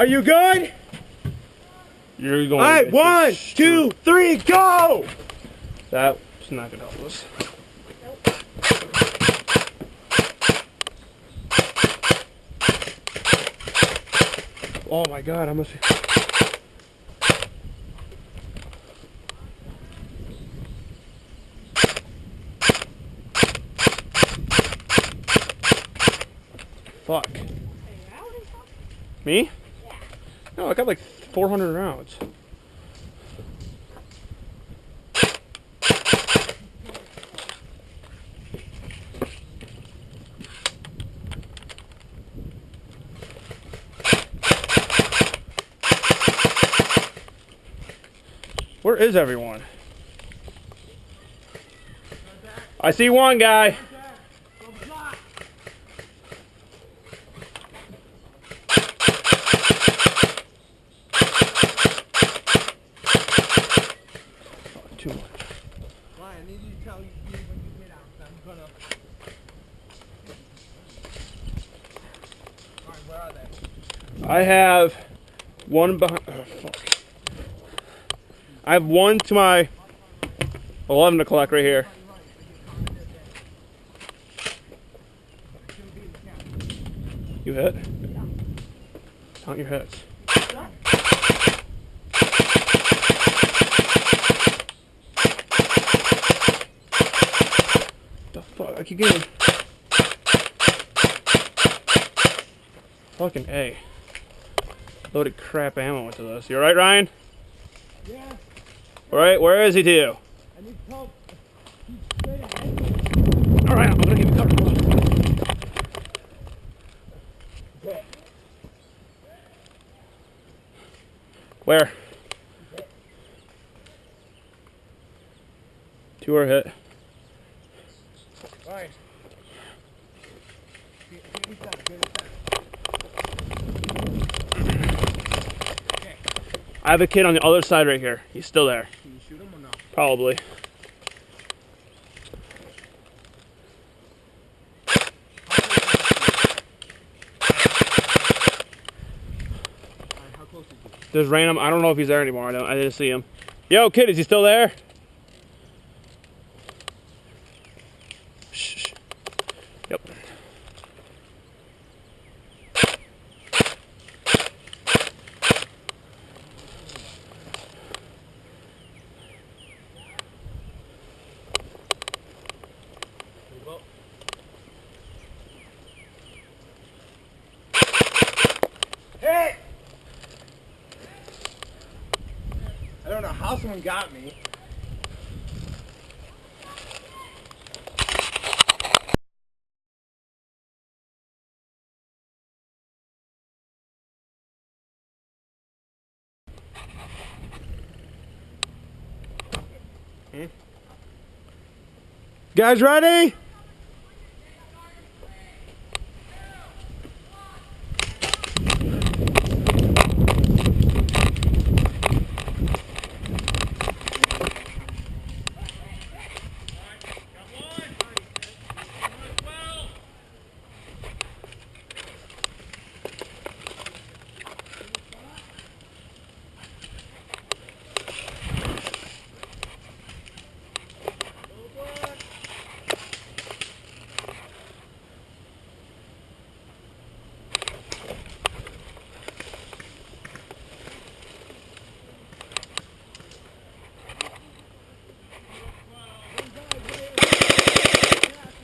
Are you good? You're going. All right, 1, 2, 3, go! That's not gonna help us. Oh my God, I must. Fuck. Me? Yeah. No, I got like 400 rounds. Where is everyone? I see one guy. Too much. Ryan, I need you to tell me when you get out. I'm gonna. Alright, where are they? I have one behind. Oh, fuck. I have one to my 11 to collect right here. You hit? Count your hits. The fuck? I keep getting. Fucking A. Loaded crap ammo into this. You alright, Ryan? Yeah. Alright, where is he to you? I need help. He's straight ahead. Alright, I'm gonna give you cover. Okay. Where? Two are hit. Ryan. Get me down, get me down. I have a kid on the other side right here. He's still there. Can you shoot him or no? Probably. Alright, how close is he? There's random. I don't know if he's there anymore. I didn't see him. Yo, kid, is he still there? Shh. Yep. Hey! I don't know how someone got me. Guys, ready?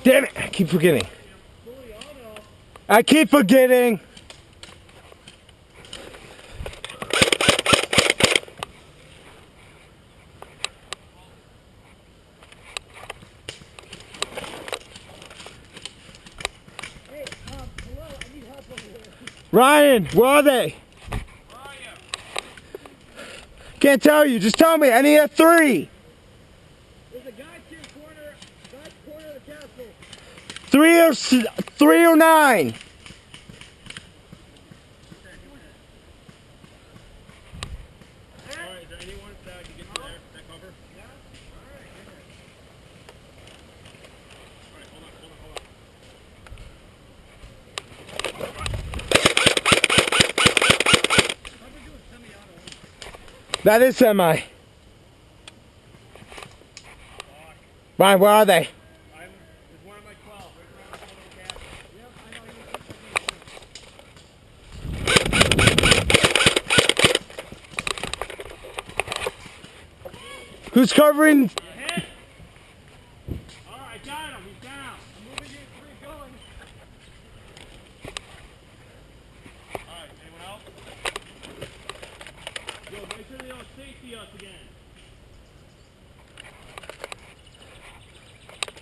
Damn it! I keep forgetting. I keep forgetting. Hey, hello, I need help over here. Ryan, where are they? Where are you? Can't tell you. Just tell me. I need a 3. There's a guy to your corner, corner of the castle. 309. Alright, is there anyone that can get to that cover? Yeah? Alright, Alright, hold on. That is semi. Ryan, where are they? There's one on my 12, right around the little gap. Yep, I know you. Who's covering? Hit? Alright, got him. He's down. I'm moving you 3 going. Alright, anyone else? Yo, make sure they don't safety us again.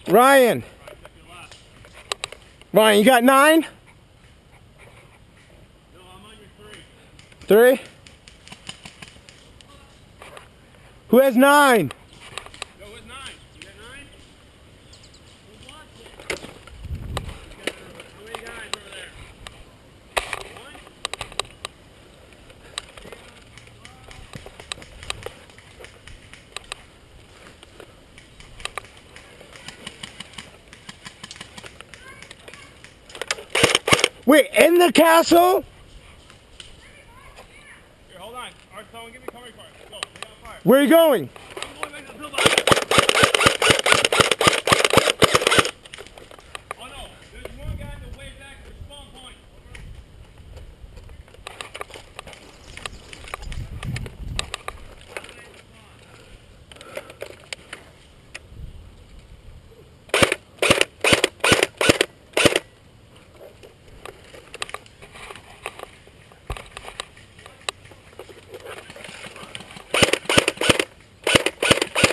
Ryan. Alright, check your left. Ryan, you got 9? No, I'm on your 3. 3? Who has 9? Yo, who's 9? You got 9? Who's watching? How many guys over there? 1? Wait, in the castle? Here, hold on. Alright, someone give me cover for it. Go, lay down fire. Where are you going? I'm going back to the pillbox. Oh no, there's one guy on the way back to the spawn point.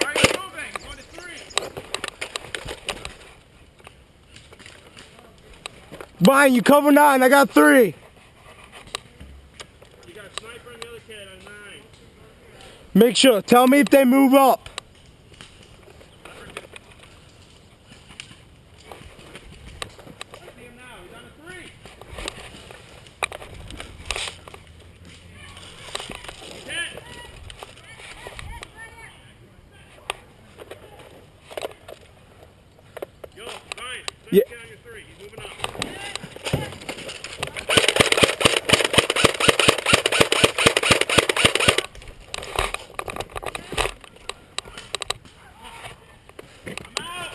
Alright, he's moving. He's going to 3. Ryan, you cover 9. I got 3. You got a sniper and the other kid on 9. Make sure. Tell me if they move up. I see him now. He's on a 3. He's hit. Yo, Ryan, Yeah. get on your 3. He's moving up. I'm out.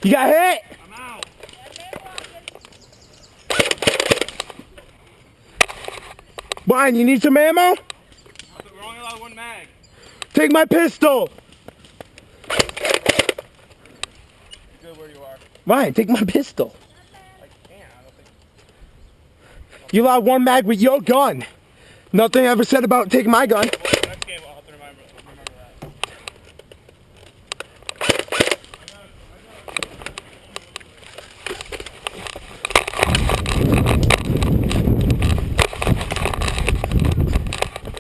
You got hit? I'm out. Ryan, you need some ammo? We're only allowed 1 mag. Take my pistol. You're good where you are. Ryan, take my pistol. I can't. I don't think. You allowed 1 mag with your gun. Nothing ever said about taking my gun. Well, next game I'll have to remember that.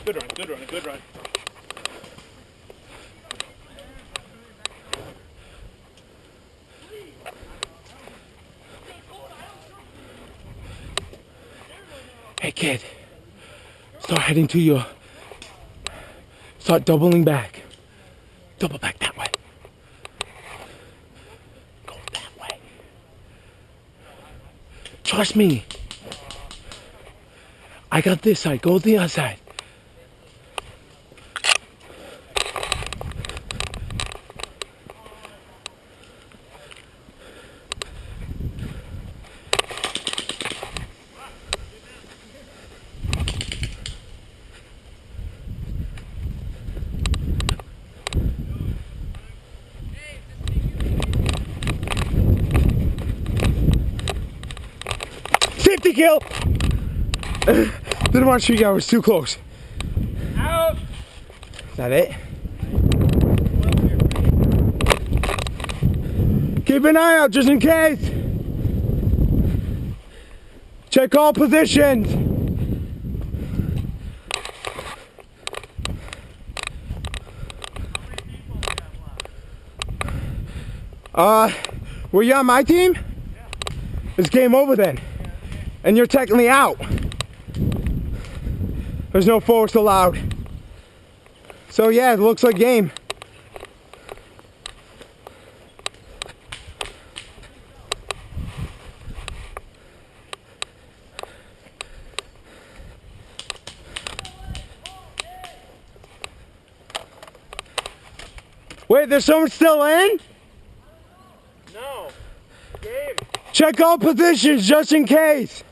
Good run, good run, good run. Hey kid, start heading to your, start doubling back. Double back that way. Go that way. Trust me. I got this side, go to the other side. Safety kill! Didn't want to shoot you, I was too close. Out! Is that it? Keep an eye out just in case. Check all positions. Were you on my team? It's game over then. And you're technically out. There's no force allowed. So yeah, it looks like game. Wait, there's someone still in? No. Game. Check all positions just in case.